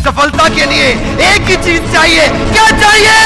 सफलता के लिए एक ही चीज चाहिए। क्या चाहिए?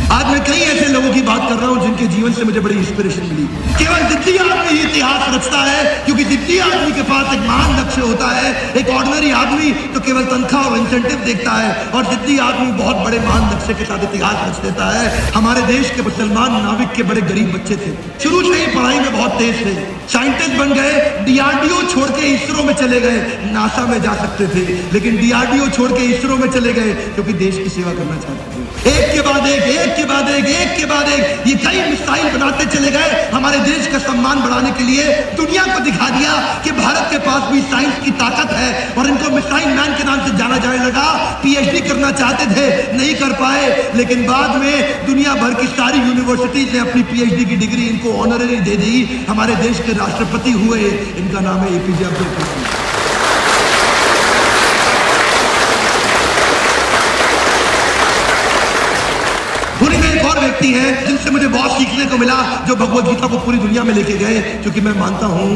आज मैं कई ऐसे लोगों की बात कर रहा हूं जिनके जीवन से मुझे बड़ी इंस्पिरेशन मिली। केवल जिद्दी आदमी ही इतिहास रचता है, क्योंकि जिद्दी आदमी के पास एक महान लक्ष्य होता है। एक ऑर्डिनरी आदमी तो केवल तनख्वाह और इंसेंटिव देखता है, और जिद्दी आदमी बहुत बड़े महान लक्ष्य के साथ इतिहास रच देता है। हमारे देश के मुसलमान नाविक के बड़े गरीब बच्चे थे, शुरू से ही पढ़ाई में बहुत तेज थे, साइंटिस्ट बन गए, डीआरडीओ छोड़ के इसरो में चले गए। नासा में जा सकते थे, लेकिन डीआरडीओ छोड़ के इसरो में चले गए क्योंकि देश की सेवा करना चाहते थे। एक के बाद एक, एक के बाद एक, एक के बाद एक, ये कई मिसाइल बनाते चले गए। हमारे देश का सम्मान बढ़ाने के लिए दुनिया को दिखा दिया कि भारत के पास भी साइंस की ताकत है, और इनको मिसाइल मैन के नाम से जाना जाने लगा। पीएचडी करना चाहते थे, नहीं कर पाए, लेकिन बाद में दुनिया भर की सारी यूनिवर्सिटीज ने अपनी पीएचडी की डिग्री इनको ऑनररी दे दी। हमारे देश के राष्ट्रपति हुए, इनका नाम है एपीजे अब्दुल कलाम। उन्हीं में एक और व्यक्ति है जिनसे मुझे बहुत सीखने को मिला, जो भगवद गीता को पूरी दुनिया में लेके गए। क्योंकि मैं मानता हूं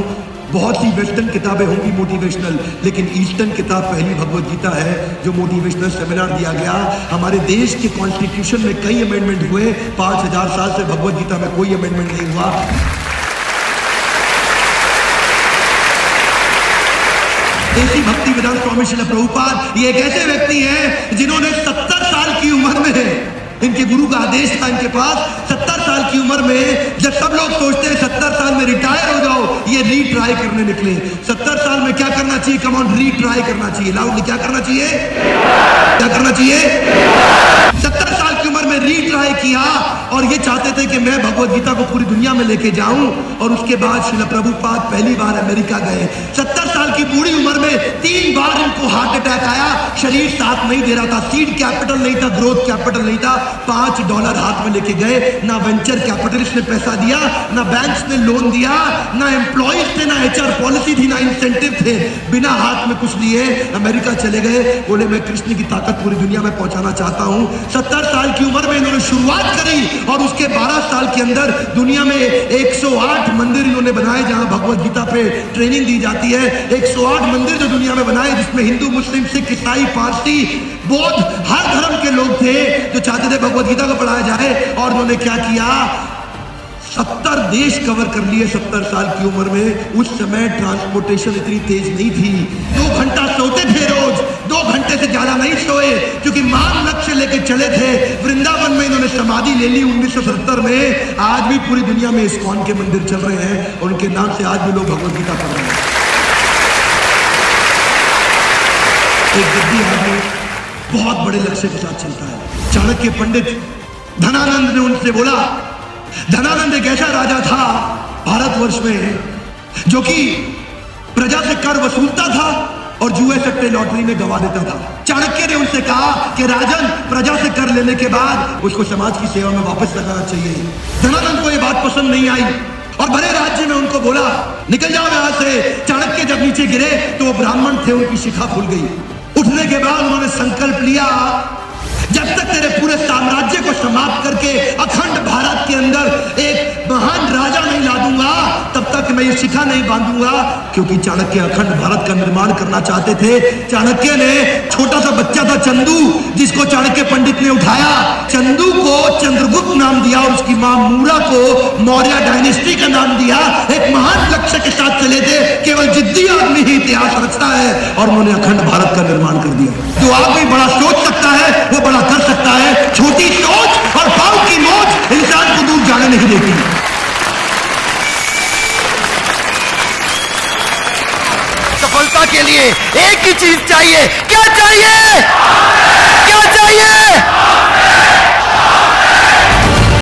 बहुत सी वेस्टर्न किताबें होंगी मोटिवेशनल, लेकिन ईस्टर्न किताब पहली भगवद गीता है जो मोटिवेशनल सेमिनार दिया गया। हमारे देश के कॉन्स्टिट्यूशन में कई अमेंडमेंट हुए, 5000 साल से भगवद गीता में कोई अमेंडमेंट नहीं हुआ। देसी भक्ति वेदांत स्वामी श्रील प्रभुपाद, ये एक ऐसे व्यक्ति हैं जिन्होंने 70 साल की उम्र में, इनके गुरु का आदेश था इनके पास, 70 साल की उम्र में, जब सब लोग सोचते हैं 70 साल में रिटायर हो जाओ, ये रीट्राई करने निकले। 70 साल में क्या करना चाहिए? कम ऑन, रीट्राई करना चाहिए। लाउडली क्या करना चाहिए? क्या करना चाहिए? 70 साल की उम्र में रीट्राई किया, और ये चाहते थे कि मैं भगवद गीता को पूरी दुनिया में लेके जाऊं। और उसके बाद श्रील प्रभुपाद पहली बार अमेरिका गए। 70 साल की बूढ़ी उम्र में 3 बार इनको हार्ट अटैक आया, शरीर साथ नहीं दे रहा था, सीड कैपिटल नहीं था, ग्रोथ कैपिटल नहीं था। $5 हाथ में लेके गए, ना वेंचर कैपिटलिस्ट ने पैसा दिया, ना बैंक्स ने लोन दिया, ना एम्प्लॉइज थे, ना एचआर पॉलिसी थी, ना इंसेंटिव थे। बिना हाथ में कुछ लिए अमेरिका चले गए, बोले मैं कृष्ण की ताकत पूरी दुनिया में पहुंचाना चाहता हूं। 70 साल की उम्र में इन्होंने शुरुआत करी, और उसके 12 साल के अंदर दुनिया में 108 मंदिर इन्होंने बनाए जहां भगवद गीता पे ट्रेनिंग दी जाती है। 108 मंदिर जो दुनिया में बनाए, जिसमें हिंदू, मुस्लिम, सिख, ईसाई, पारसी, बौद्ध, हर धर्म के लोग थे जो चाहते थे भगवद गीता को पढ़ाया जाए। और उन्होंने क्या किया? 70 देश कवर कर लिए 70 साल की उम्र में। उस समय ट्रांसपोर्टेशन इतनी तेज नहीं थी, 2 घंटा सोते थे रोज, 2 घंटे से ज्यादा नहीं सोए, क्योंकि महान लक्ष्य लेके चले थे। वृंदावन में इन्होंने समाधि ले ली 1970 में। आज भी पूरी दुनिया में इस्कॉन के मंदिर चल रहे हैं, और उनके नाम से आज भी लोग भगवद गीता पढ़ रहे हैं। एक जिद्दी आदमी बहुत बड़े लक्ष्य के साथ चलता है। चाणक्य पंडित धनानंद ने उनसे बोला, धनानंद एक ऐसा राजा था भारतवर्ष में जो कि प्रजा से कर वसूलता था और जुए सट्टे लॉटरी में गवा देता था। चाणक्य ने उनसे कहा कि राजन, प्रजा से कर लेने के बाद उसको समाज की सेवा में वापस लगाना चाहिए। धनानंद को यह बात पसंद नहीं आई, और भले राज्य में उनको बोला निकल जाओ यहां से। चाणक्य जब नीचे गिरे तो वो ब्राह्मण थे, उनकी शिखा खुल गई। उठने के बाद उन्होंने संकल्प लिया, जब तक तेरे पूरे साम्राज्य को समाप्त करके अखंड भारत के अंदर एक महान राजा नहीं ला दूंगा, तब तक मैं ये शिखा नहीं बांधूंगा। क्योंकि चाणक्य अखंड भारत का निर्माण करना चाहते थे। चाणक्य ने, छोटा सा बच्चा था चंदू, जिसको चाणक्य पंडित ने उठाया, चंदू को चंद्रगुप्त नाम दिया, और उसकी मां मूरा को मौर्य डायनेस्टी का नाम दिया। एक महान लक्ष्य के साथ चले थे। केवल जिद्दी आदमी ही इतिहास रचता है, और उन्होंने अखंड भारत का निर्माण कर दिया। जो आदमी बड़ा सोच सकता है वो बड़ा कर सकता है। छोटी सोच और पाँव की मोच इंसान को दूर जाने नहीं देती। सफलता के लिए एक ही चीज चाहिए। क्या चाहिए?